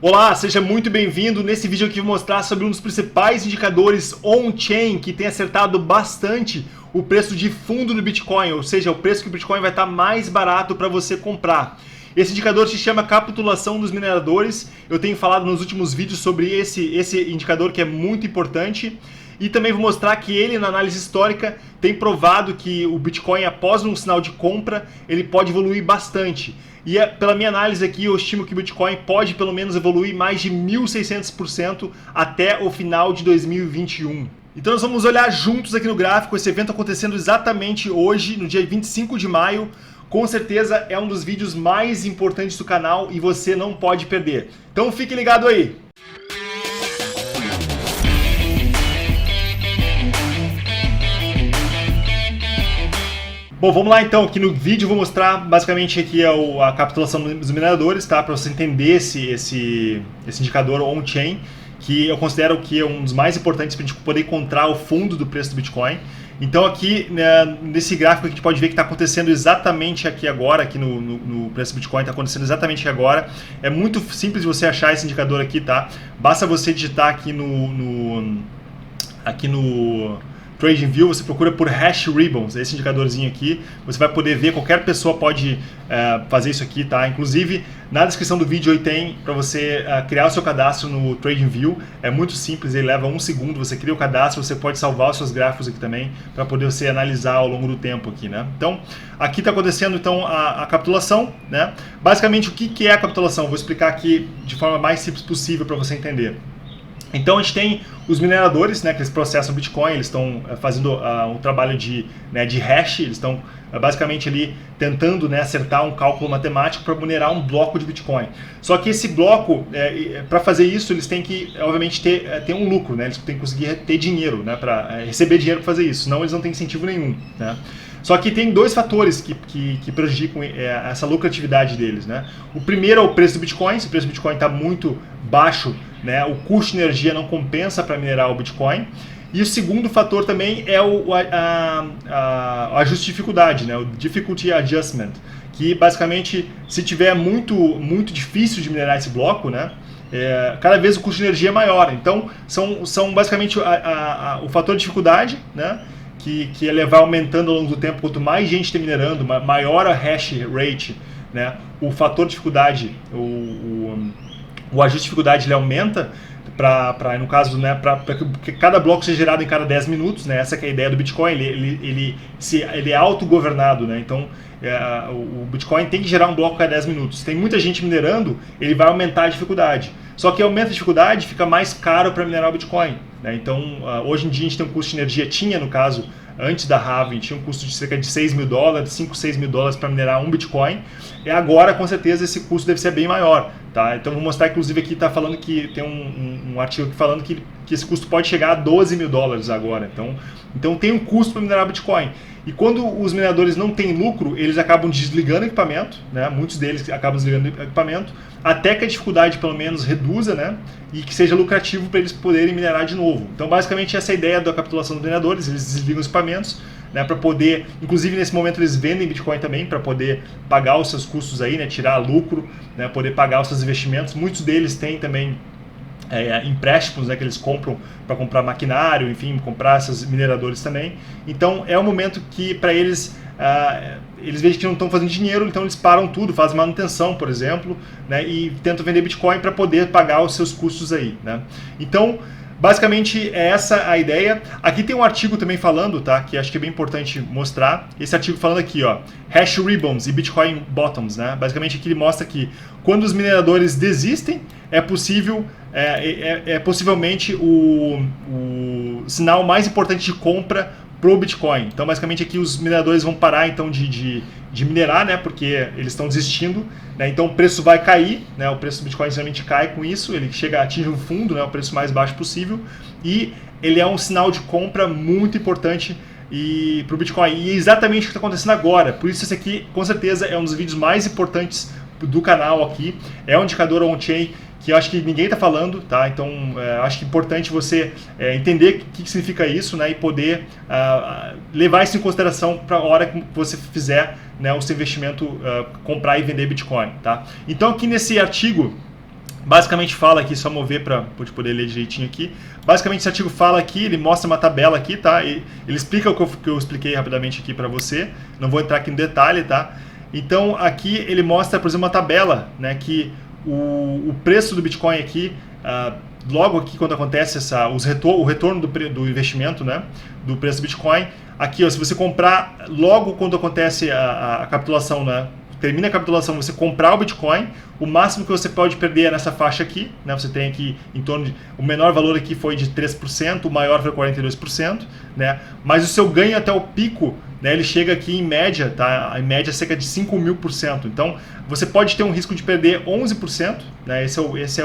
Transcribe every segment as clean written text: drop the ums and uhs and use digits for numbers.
Olá, seja muito bem-vindo. Nesse vídeo aqui eu vou mostrar sobre um dos principais indicadores on-chain que tem acertado bastante o preço de fundo do Bitcoin, ou seja, o preço que o Bitcoin vai estar mais barato para você comprar. Esse indicador se chama capitulação dos mineradores. Eu tenho falado nos últimos vídeos sobre esse indicador que é muito importante. E também vou mostrar que ele, na análise histórica, tem provado que o Bitcoin, após um sinal de compra, ele pode evoluir bastante. E pela minha análise aqui, eu estimo que o Bitcoin pode pelo menos evoluir mais de 1.600% até o final de 2021. Então nós vamos olhar juntos aqui no gráfico, esse evento acontecendo exatamente hoje, no dia 25 de maio. Com certeza é um dos vídeos mais importantes do canal e você não pode perder. Então fique ligado aí! Bom, vamos lá então, aqui no vídeo eu vou mostrar basicamente aqui a capitulação dos mineradores, tá? Para você entender esse indicador on-chain, que eu considero que é um dos mais importantes para a gente poder encontrar o fundo do preço do Bitcoin. Então aqui, né, nesse gráfico a gente pode ver que está acontecendo exatamente aqui agora, aqui no preço do Bitcoin, está acontecendo exatamente aqui agora. É muito simples de você achar esse indicador aqui, tá? Basta você digitar aqui no TradingView, você procura por Hash Ribbons, esse indicadorzinho aqui, você vai poder ver, qualquer pessoa pode fazer isso aqui, tá? Inclusive, na descrição do vídeo aí tem para você criar o seu cadastro no TradingView, é muito simples, ele leva 1 segundo, você cria o cadastro, você pode salvar os seus gráficos aqui também, para poder você analisar ao longo do tempo aqui, né? Então, aqui está acontecendo então a capitulação, né? Basicamente, o que é a capitulação? Vou explicar aqui de forma mais simples possível para você entender. Então a gente tem os mineradores, né, que eles processam Bitcoin, eles estão fazendo um trabalho de hash, eles estão basicamente ali tentando, né, acertar um cálculo matemático para minerar um bloco de Bitcoin. Só que esse bloco, para fazer isso, eles têm que, obviamente, ter um lucro, né, eles têm que conseguir ter dinheiro, né, para receber dinheiro para fazer isso, senão eles não têm incentivo nenhum, né. Só que tem dois fatores que prejudicam essa lucratividade deles, né. O primeiro é o preço do Bitcoin. Se o preço do Bitcoin está muito baixo, né, o custo de energia não compensa para minerar o Bitcoin. E o segundo fator também é a ajuste de dificuldade, né, o Difficulty Adjustment, que basicamente, se tiver muito difícil de minerar esse bloco, né, cada vez o custo de energia é maior. Então, são basicamente o fator de dificuldade, né, que ele vai aumentando ao longo do tempo. Quanto mais gente tem minerando, maior a hash rate, né, o fator de dificuldade, o ajuste de dificuldade ele aumenta, no caso, né, para que cada bloco seja gerado em cada 10 minutos, né, essa que é a ideia do Bitcoin, ele é autogovernado, né, então o Bitcoin tem que gerar um bloco a cada 10 minutos. Se tem muita gente minerando, ele vai aumentar a dificuldade. Só que aumenta a dificuldade, fica mais caro para minerar o Bitcoin, né, então hoje em dia a gente tem um custo de energia, no caso, antes da halving, tinha um custo de cerca de $6.000, 5, 6 mil dólares para minerar um Bitcoin, e agora com certeza esse custo deve ser bem maior, tá? Então vou mostrar, inclusive aqui está falando que tem um artigo aqui falando que esse custo pode chegar a $12.000 agora, então tem um custo para minerar Bitcoin. E quando os mineradores não têm lucro, eles acabam desligando o equipamento, né? Muitos deles acabam desligando o equipamento, até que a dificuldade pelo menos reduza, né? E que seja lucrativo para eles poderem minerar de novo. Então basicamente essa é a ideia da capitulação dos mineradores, eles desligam os equipamentos, né, para poder, inclusive nesse momento eles vendem Bitcoin também para poder pagar os seus custos aí, né, tirar lucro, né, poder pagar os seus investimentos. Muitos deles têm também empréstimos, né, que eles compram para comprar maquinário, enfim, comprar esses mineradores também. Então é um momento que para eles eles veem que não estão fazendo dinheiro, então eles param tudo, fazem manutenção, por exemplo, né, e tentam vender Bitcoin para poder pagar os seus custos aí, né. Então basicamente é essa a ideia. Aqui tem um artigo também falando, tá, que acho que é bem importante mostrar. Esse artigo falando aqui, ó, Hash Ribbons e Bitcoin Bottoms, né? Basicamente aqui ele mostra que quando os mineradores desistem, é possível, possivelmente o sinal mais importante de compra pro Bitcoin. Então basicamente aqui os mineradores vão parar então de minerar, né, porque eles estão desistindo, né, então o preço vai cair, né, o preço do Bitcoin geralmente cai com isso, ele atinge um fundo, né, o preço mais baixo possível, e ele é um sinal de compra muito importante para o Bitcoin, e é exatamente o que está acontecendo agora. Por isso esse aqui com certeza é um dos vídeos mais importantes do canal aqui, é um indicador on-chain que eu acho que ninguém está falando, tá? Então acho que é importante você entender o que significa isso, né? E poder levar isso em consideração para a hora que você fizer, né, o seu investimento, comprar e vender Bitcoin, tá? Então aqui nesse artigo Basicamente fala aqui, só mover para poder ler direitinho aqui. Basicamente esse artigo fala aqui, ele mostra uma tabela aqui, tá? E ele explica o que eu expliquei rapidamente aqui para você. Não vou entrar aqui no detalhe, tá? Então aqui ele mostra, por exemplo, uma tabela, né? Que o preço do Bitcoin aqui, logo aqui quando acontece o retorno do investimento, né? Do preço do Bitcoin. Aqui, ó, se você comprar logo quando acontece a capitulação, né? Termina a capitulação, você comprar o Bitcoin, o máximo que você pode perder é nessa faixa aqui, né? Você tem aqui em torno de... O menor valor aqui foi de 3%, o maior foi 42%, né? Mas o seu ganho até o pico, né? Ele chega aqui em média, tá? Em média cerca de 5.000%. Então, você pode ter um risco de perder 11%, né? Esse é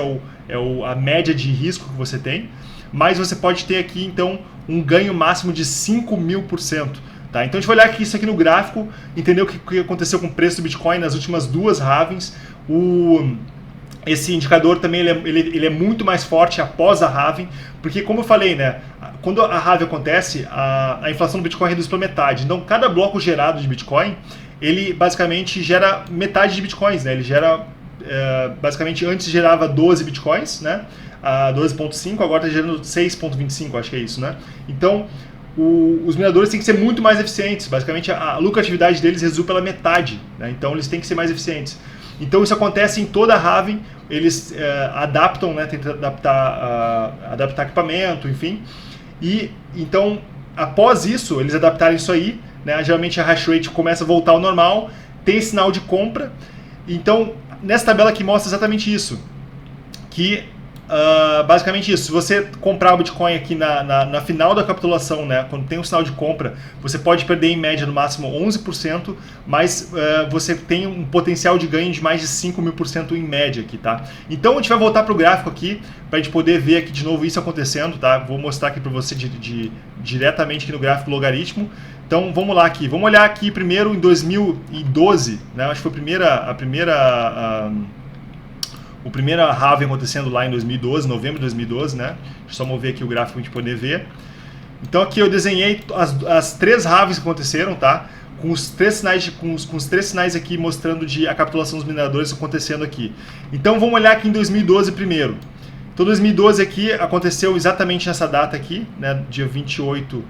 a média de risco que você tem. Mas você pode ter aqui, então, um ganho máximo de 5.000%. Tá? Então a gente vai olhar aqui isso aqui no gráfico, entender o que aconteceu com o preço do Bitcoin nas últimas duas halvings. Esse indicador também ele é muito mais forte após a halving, porque como eu falei, né, quando a halving acontece, a inflação do Bitcoin reduz pela metade. Então cada bloco gerado de Bitcoin, ele basicamente gera metade de Bitcoins, né? Ele gera, basicamente antes gerava 12 Bitcoins, né? 12.5, agora está gerando 6.25, acho que é isso, né? Então os mineradores têm que ser muito mais eficientes. Basicamente, a lucratividade deles reduz pela metade, né? Então, eles têm que ser mais eficientes. Então, isso acontece em toda a halving. Eles adaptam, né? Tentam adaptar equipamento, enfim. E, então, após isso, eles adaptarem isso aí, né? Geralmente, a hash rate começa a voltar ao normal. Tem sinal de compra. Então, nessa tabela aqui mostra exatamente isso. Que... basicamente isso, se você comprar o Bitcoin aqui na final da capitulação, né, quando tem um sinal de compra, você pode perder em média no máximo 11%, mas você tem um potencial de ganho de mais de 5.000% em média aqui, tá? Então a gente vai voltar para o gráfico aqui, para a gente poder ver aqui de novo isso acontecendo, tá? Vou mostrar aqui para você diretamente aqui no gráfico logaritmo. Então vamos lá aqui, vamos olhar aqui primeiro em 2012, né, acho que foi o primeiro halving acontecendo lá em 2012, novembro de 2012, né? Deixa eu só mover aqui o gráfico para a gente poder ver. Então aqui eu desenhei as três halvings que aconteceram, tá? Com os três sinais aqui mostrando a capitulação dos mineradores acontecendo aqui. Então vamos olhar aqui em 2012 primeiro. Então 2012 aqui aconteceu exatamente nessa data aqui, né? Dia 28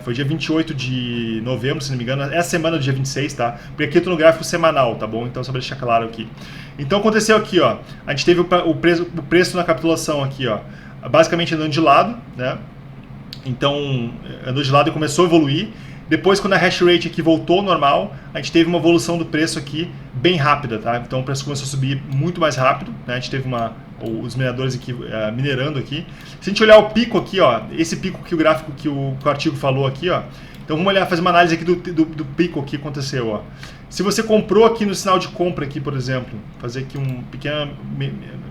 foi dia 28 de novembro, se não me engano, essa semana do dia 26, tá? Porque aqui eu tô no gráfico semanal, tá bom? Então só para deixar claro aqui. Então aconteceu aqui, ó, a gente teve o preço na capitulação aqui, ó, basicamente andando de lado, né? Então andou de lado e começou a evoluir. Depois, quando a hash rate aqui voltou ao normal, a gente teve uma evolução do preço aqui bem rápida, tá? Então o preço começou a subir muito mais rápido, né? A gente teve os mineradores aqui minerando aqui. Se a gente olhar o pico aqui, ó, esse pico que o gráfico que o artigo falou aqui, ó. Então vamos olhar, fazer uma análise aqui do pico que aconteceu, ó. Se você comprou aqui no sinal de compra aqui, por exemplo, fazer aqui um pequeno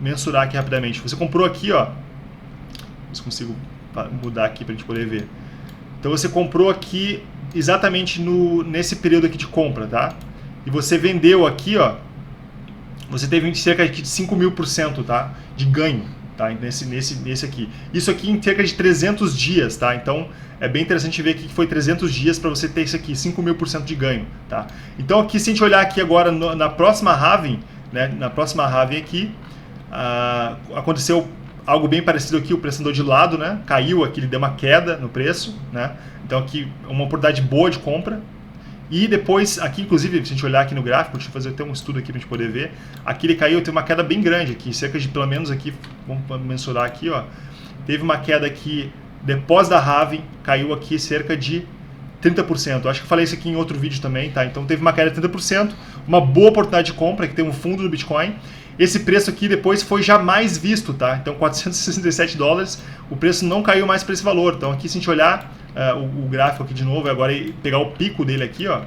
mensurar aqui rapidamente. Você comprou aqui, ó. Se consigo mudar aqui para a gente poder ver. Então você comprou aqui exatamente nesse período aqui de compra, tá? E você vendeu aqui, ó, você teve cerca de 5.000%, tá? De ganho, tá? Nesse aqui. Isso aqui em cerca de 300 dias, tá? Então é bem interessante ver aqui que foi 300 dias para você ter isso aqui, 5.000% de ganho, tá? Então aqui, se a gente olhar aqui agora na próxima halving, né? Na próxima halving aqui, aconteceu algo bem parecido aqui, o preço andou de lado, né? Caiu aqui, ele deu uma queda no preço, né? Então aqui uma oportunidade boa de compra. E depois, aqui inclusive, se a gente olhar aqui no gráfico, deixa eu fazer até um estudo aqui para a gente poder ver. Aqui ele caiu, tem uma queda bem grande aqui, cerca de pelo menos aqui, vamos mensurar aqui, ó. Teve uma queda aqui, depois da halving, caiu aqui cerca de 30%. Acho que eu falei isso aqui em outro vídeo também, tá? Então teve uma queda de 30%, uma boa oportunidade de compra, que tem um fundo do Bitcoin. Esse preço aqui depois foi jamais visto, tá? Então $467, o preço não caiu mais para esse valor. Então aqui, se a gente olhar o gráfico aqui de novo, agora pegar o pico dele aqui, ó.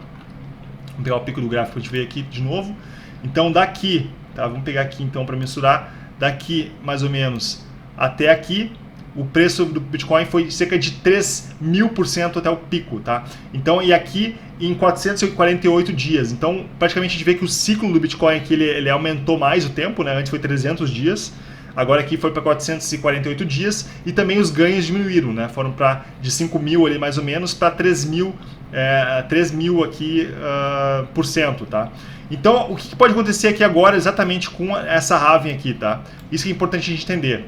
Vamos pegar o pico do gráfico, a gente ver aqui de novo. Então daqui, tá? Vamos pegar aqui então para mensurar, daqui mais ou menos até aqui, o preço do Bitcoin foi cerca de 3.000% até o pico, tá? Então, e aqui em 448 dias. Então, praticamente a gente vê que o ciclo do Bitcoin aqui, ele aumentou mais o tempo, né? Antes foi 300 dias. agora aqui foi para 448 dias, e também os ganhos diminuíram, né? Foram de 5 mil ali mais ou menos para 3 mil aqui por cento, tá? Então, o que pode acontecer aqui agora exatamente com essa halving aqui, tá? Isso que é importante a gente entender.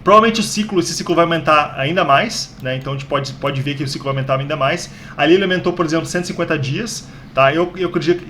Provavelmente esse ciclo vai aumentar ainda mais, né? Então a gente pode ver que o ciclo vai aumentar ainda mais. Ali ele aumentou, por exemplo, 150 dias, tá? Eu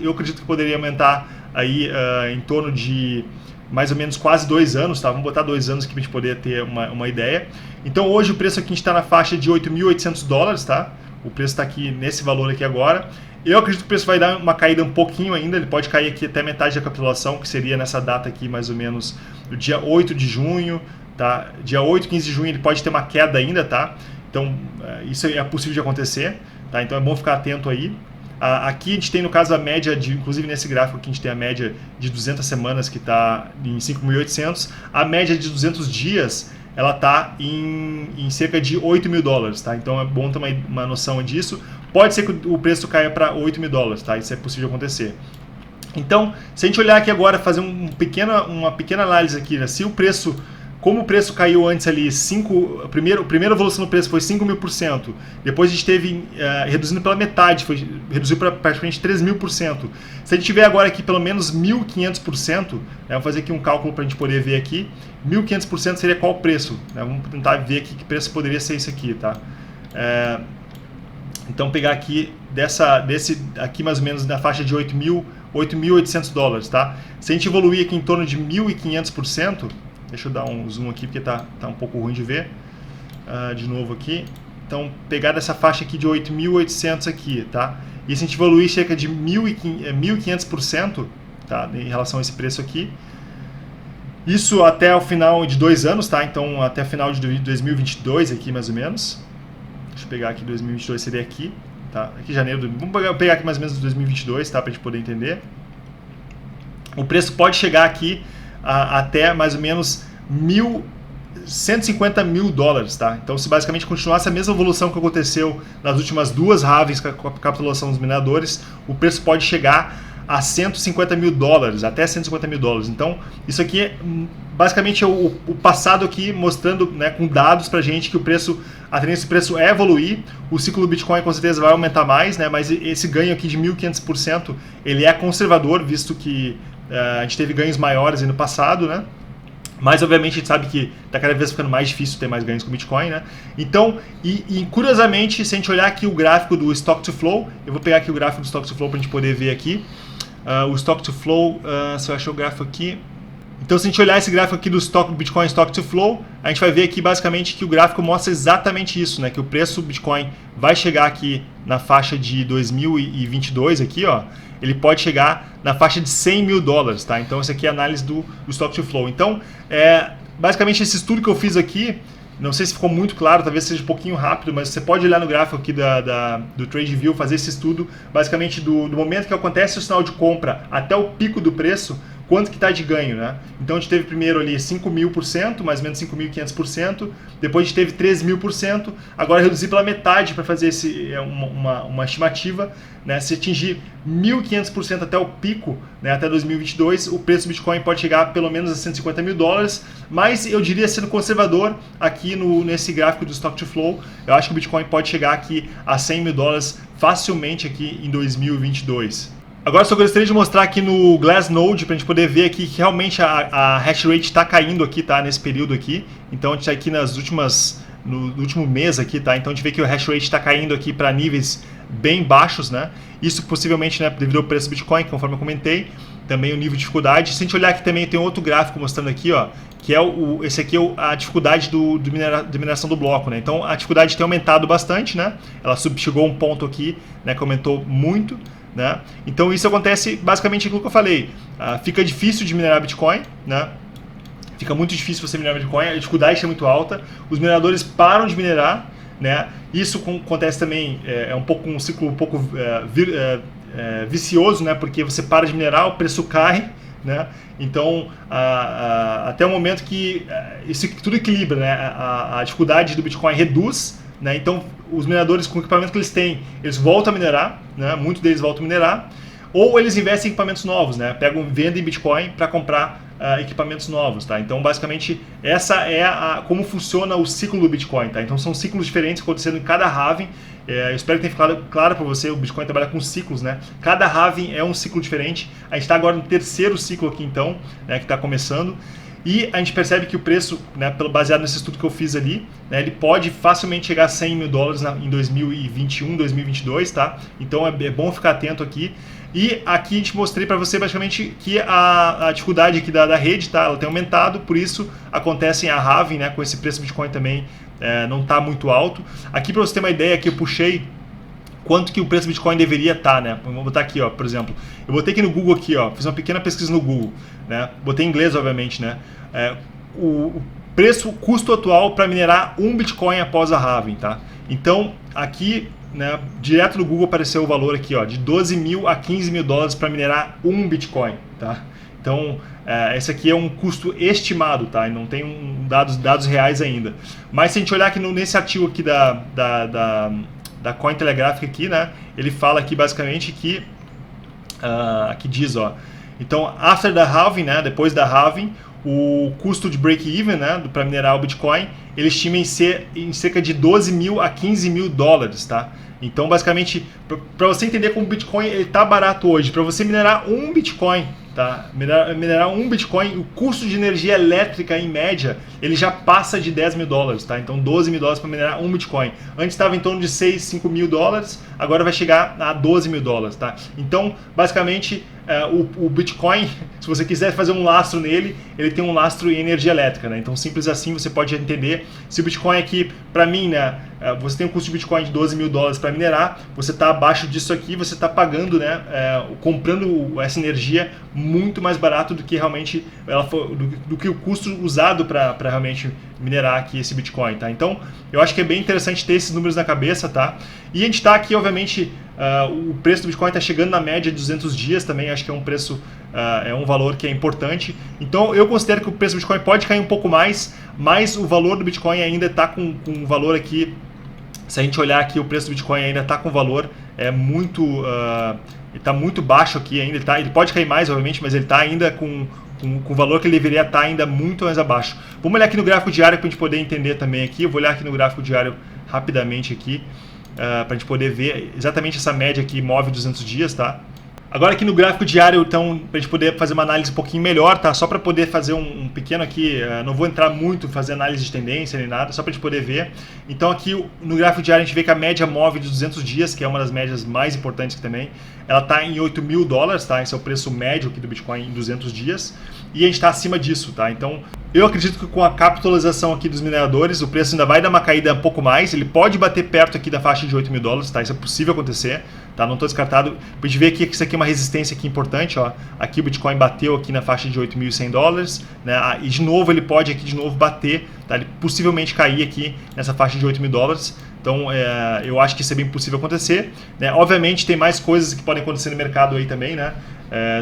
acredito que poderia aumentar aí em torno de mais ou menos quase 2 anos, tá? Vamos botar 2 anos aqui para a gente poder ter uma ideia. Então hoje o preço aqui a gente está na faixa de 8.800 dólares, tá? O preço está aqui nesse valor aqui agora. Eu acredito que o preço vai dar uma caída um pouquinho ainda, ele pode cair aqui até metade da capitulação, que seria nessa data aqui mais ou menos no dia 8 de junho, tá? Dia 8, 15 de junho ele pode ter uma queda ainda, tá? Então isso é possível de acontecer, tá? Então é bom ficar atento aí. Aqui a gente tem no caso a média, inclusive nesse gráfico aqui a gente tem a média de 200 semanas que está em 5.800, a média de 200 dias ela está em cerca de 8 mil dólares, tá? Então é bom ter uma noção disso. Pode ser que o preço caia para 8 mil dólares, tá? Isso é possível de acontecer. Então, se a gente olhar aqui agora, fazer uma pequena análise aqui, né? Se o preço, como o preço caiu antes ali, a primeira evolução do preço foi 5.000%, depois a gente teve reduzindo pela metade, reduziu para praticamente 3.000%. Se a gente tiver agora aqui pelo menos 1.500%, vamos fazer aqui um cálculo para a gente poder ver aqui, 1.500% seria qual o preço? Vamos tentar ver aqui que preço poderia ser isso aqui, tá? Então pegar aqui aqui mais ou menos na faixa de 8.800 dólares, tá? Se a gente evoluir aqui em torno de 1.500%, deixa eu dar um zoom aqui porque tá um pouco ruim de ver, de novo aqui. Então pegar dessa faixa aqui de 8.800 aqui, tá? E se a gente evoluir cerca de 1.500%, tá? Em relação a esse preço aqui, isso até o final de 2 anos, tá? Então até o final de 2022 aqui mais ou menos. Deixa eu pegar aqui 2022, seria aqui, tá? Aqui janeiro, vamos pegar aqui mais ou menos 2022, tá? Pra gente poder entender. O preço pode chegar aqui até mais ou menos 150 mil dólares, tá? Então se basicamente continuasse a mesma evolução que aconteceu nas últimas 2 halvings com a capitulação dos mineradores, o preço pode chegar a 150 mil dólares, até 150 mil dólares. Então isso aqui basicamente é o passado aqui mostrando, né, com dados pra gente que a tendência do preço é evoluir. O ciclo do Bitcoin com certeza vai aumentar mais, né, mas esse ganho aqui de 1.500% ele é conservador, visto que a gente teve ganhos maiores no passado, né? Mas obviamente a gente sabe que está cada vez ficando mais difícil ter mais ganhos com o Bitcoin, né? Então, e curiosamente, se a gente olhar aqui o gráfico do Stock to Flow, eu vou pegar aqui o gráfico do Stock to Flow para a gente poder ver aqui. O Stock to Flow, se eu achar o gráfico aqui. Então, se a gente olhar esse gráfico aqui do Bitcoin Stock to Flow, a gente vai ver aqui basicamente que o gráfico mostra exatamente isso, né? Que o preço do Bitcoin vai chegar aqui na faixa de 2022 aqui, ó. Ele pode chegar na faixa de 100 mil dólares, tá? Então, essa aqui é a análise do Stock to Flow. Então, basicamente esse estudo que eu fiz aqui, não sei se ficou muito claro, talvez seja um pouquinho rápido, mas você pode olhar no gráfico aqui do TradingView, fazer esse estudo, basicamente do momento que acontece o sinal de compra até o pico do preço, quanto que está de ganho, né? Então a gente teve primeiro ali 5.000%, mais ou menos 5.500%, depois a gente teve 3.000%, agora reduzir pela metade para fazer uma estimativa, né? Se atingir 1.500% até o pico, né, até 2022, o preço do Bitcoin pode chegar a pelo menos a 150 mil dólares, mas eu diria, sendo conservador, aqui nesse gráfico do Stock to Flow, eu acho que o Bitcoin pode chegar aqui a 100 mil dólares facilmente aqui em 2022. Agora só gostaria de mostrar aqui no Glassnode para a gente poder ver aqui que realmente a hash rate está caindo aqui, tá? Nesse período aqui. Então a gente está aqui no último mês aqui, tá? Então a gente vê que o hash rate está caindo aqui para níveis bem baixos, né? Isso possivelmente, né, devido ao preço do Bitcoin, conforme eu comentei, também o nível de dificuldade. Se a gente olhar aqui também tem outro gráfico mostrando aqui, ó, que é esse aqui é a dificuldade de mineração do bloco, né? Então a dificuldade tem aumentado bastante, né? Ela chegou a um ponto aqui, né, que aumentou muito. Né? Então isso acontece basicamente aquilo que eu falei, fica difícil de minerar Bitcoin, né? Fica muito difícil você minerar Bitcoin, a dificuldade é muito alta, os mineradores param de minerar, né? Isso acontece também, é um ciclo um pouco vicioso, né? Porque você para de minerar, o preço cai, né? Então até o momento que isso tudo equilibra, né? A dificuldade do Bitcoin reduz, né? Então os mineradores com o equipamento que eles têm, eles voltam a minerar, né? Muitos deles voltam a minerar, ou eles investem em equipamentos novos, né? Vendem Bitcoin para comprar equipamentos novos, tá? Então, basicamente, essa é como funciona o ciclo do Bitcoin, tá? Então, são ciclos diferentes acontecendo em cada halving. Eu espero que tenha ficado claro para você, o Bitcoin trabalha com ciclos, né? Cada halving é um ciclo diferente. A gente está agora no terceiro ciclo aqui, então, né, que está começando. E a gente percebe que o preço, né, baseado nesse estudo que eu fiz ali, né, ele pode facilmente chegar a 100 mil dólares em 2021, 2022, tá? Então é bom ficar atento aqui. E aqui a gente mostrei para você basicamente que a dificuldade aqui da rede, tá? Ela tem aumentado, por isso acontece a halving, né, com esse preço do Bitcoin também não está muito alto. Aqui para você ter uma ideia, que eu puxei quanto que o preço do Bitcoin deveria estar, né? Vamos botar aqui, ó, por exemplo. Eu botei aqui no Google aqui, ó, fiz uma pequena pesquisa no Google, né? Botei em inglês, obviamente, né? O custo atual para minerar um Bitcoin após a halving, tá? Então, aqui, né, direto no Google apareceu o valor aqui, ó, de 12 mil a 15 mil dólares para minerar um Bitcoin, tá? Então, esse aqui é um custo estimado, tá? E não tem dados reais ainda. Mas se a gente olhar aqui nesse artigo aqui da Cointelegraph aqui, né? Ele fala aqui basicamente que aqui diz, ó, então after the halving, né? Depois da halving, o custo de break-even, né? Para minerar o Bitcoin, ele estima em cerca de 12 mil a 15 mil dólares, tá? Então, basicamente, para você entender como o Bitcoin está barato hoje, para você minerar um Bitcoin, tá? Minerar um Bitcoin, o custo de energia elétrica, em média, ele já passa de 10 mil dólares, tá? Então, 12 mil dólares para minerar um Bitcoin. Antes estava em torno de 6, 5 mil dólares, agora vai chegar a 12 mil dólares, tá? Então, basicamente, o Bitcoin, se você quiser fazer um lastro nele, ele tem um lastro em energia elétrica, né? Então, simples assim, você pode entender. Se o Bitcoin aqui, para mim, né, você tem um custo de Bitcoin de 12 mil dólares para minerar, você está abaixo disso aqui, você está pagando, né, comprando essa energia muito mais barato do que realmente do que o custo usado para realmente minerar aqui esse Bitcoin, tá? Então, eu acho que é bem interessante ter esses números na cabeça, tá? E a gente está aqui, obviamente, o preço do Bitcoin está chegando na média de 200 dias também, acho que é um preço, é um valor que é importante. Então, eu considero que o preço do Bitcoin pode cair um pouco mais, mas o valor do Bitcoin ainda está com um valor aqui. Se a gente olhar aqui, o preço do Bitcoin ainda está com valor muito, ele está muito baixo aqui ainda. Ele pode cair mais, obviamente, mas ele está ainda com o valor que ele deveria estar ainda muito mais abaixo. Vamos olhar aqui no gráfico diário para a gente poder entender também aqui. Eu vou olhar aqui no gráfico diário rapidamente aqui, para a gente poder ver exatamente essa média que move 200 dias, tá? Agora aqui no gráfico diário, então, para a gente poder fazer uma análise um pouquinho melhor, tá? Só para poder fazer um pequeno aqui, não vou entrar muito, fazer análise de tendência nem nada, só para a gente poder ver. Então aqui no gráfico diário a gente vê que a média móvel de 200 dias, que é uma das médias mais importantes aqui também, ela está em 8 mil dólares, tá? Esse é o preço médio aqui do Bitcoin em 200 dias. E a gente está acima disso, tá? Então, eu acredito que com a capitalização aqui dos mineradores, o preço ainda vai dar uma caída um pouco mais. Ele pode bater perto aqui da faixa de 8 mil dólares, tá? Isso é possível acontecer, tá? Não estou descartado. Pra gente ver aqui que isso aqui é uma resistência aqui importante, ó. Aqui o Bitcoin bateu aqui na faixa de 8.100 dólares, né? E de novo ele pode aqui de novo bater, tá? Ele possivelmente cair aqui nessa faixa de 8 mil dólares. Então, eu acho que isso é bem possível acontecer, né? Obviamente, tem mais coisas que podem acontecer no mercado aí também, né?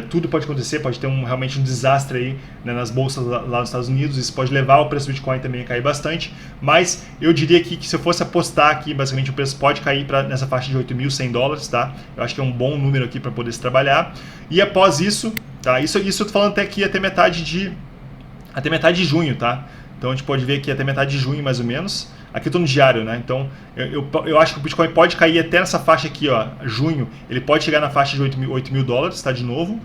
Tudo pode acontecer, pode ter realmente um desastre aí, né, nas bolsas lá nos Estados Unidos. Isso pode levar o preço do Bitcoin também a cair bastante. Mas eu diria aqui que se eu fosse apostar aqui, basicamente o preço pode cair nessa faixa de 8.100 dólares, tá? Eu acho que é um bom número aqui para poder se trabalhar. E após isso, tá? Isso eu tô falando até aqui até metade de junho, tá? Então a gente pode ver aqui até metade de junho, mais ou menos. Aqui eu estou no diário, né? Então eu acho que o Bitcoin pode cair até nessa faixa aqui, ó, junho. Ele pode chegar na faixa de 8 mil dólares, tá? De novo.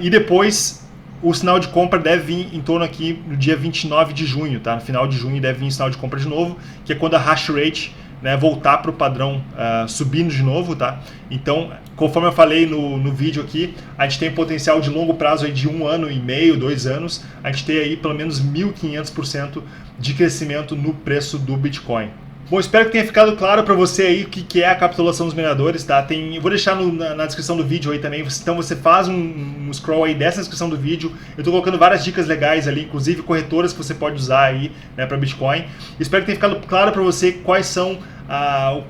E depois o sinal de compra deve vir em torno aqui no dia 29 de junho, tá? No final de junho deve vir o sinal de compra de novo, que é quando a hash rate, né, voltar para o padrão subindo de novo, tá? Então, conforme eu falei no vídeo aqui, a gente tem potencial de longo prazo aí de 1 ano e meio, 2 anos, a gente tem aí pelo menos 1.500% de crescimento no preço do Bitcoin. Bom, espero que tenha ficado claro para você aí o que é a capitalização dos mineradores, tá? Eu vou deixar na descrição do vídeo aí também, então você faz um scroll aí dessa descrição do vídeo. Eu estou colocando várias dicas legais ali, inclusive corretoras que você pode usar aí, né, para Bitcoin. Espero que tenha ficado claro para você quais são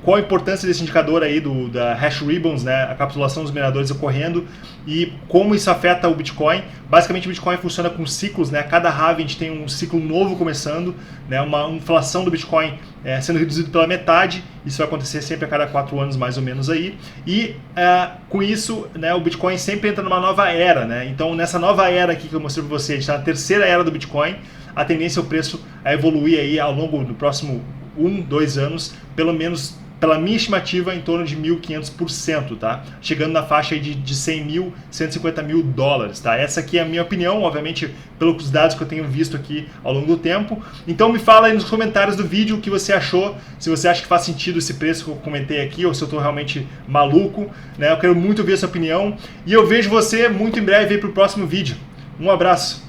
qual a importância desse indicador aí da Hash Ribbons, né, a capitulação dos mineradores ocorrendo e como isso afeta o Bitcoin. Basicamente o Bitcoin funciona com ciclos, né, cada halving a gente tem um ciclo novo começando, né, uma inflação do Bitcoin sendo reduzido pela metade, isso vai acontecer sempre a cada 4 anos mais ou menos aí, e com isso, né, o Bitcoin sempre entra numa nova era, né, então nessa nova era aqui que eu mostrei para você, a gente está na terceira era do Bitcoin, a tendência é o preço a evoluir aí ao longo do próximo 1-2 anos, pelo menos pela minha estimativa em torno de 1.500%, tá? Chegando na faixa aí de 100 mil, 150 mil dólares, tá? Essa aqui é a minha opinião, obviamente pelos dados que eu tenho visto aqui ao longo do tempo. Então me fala aí nos comentários do vídeo o que você achou, se você acha que faz sentido esse preço que eu comentei aqui, ou se eu estou realmente maluco, né? Eu quero muito ver a sua opinião e eu vejo você muito em breve aí para o próximo vídeo. Um abraço!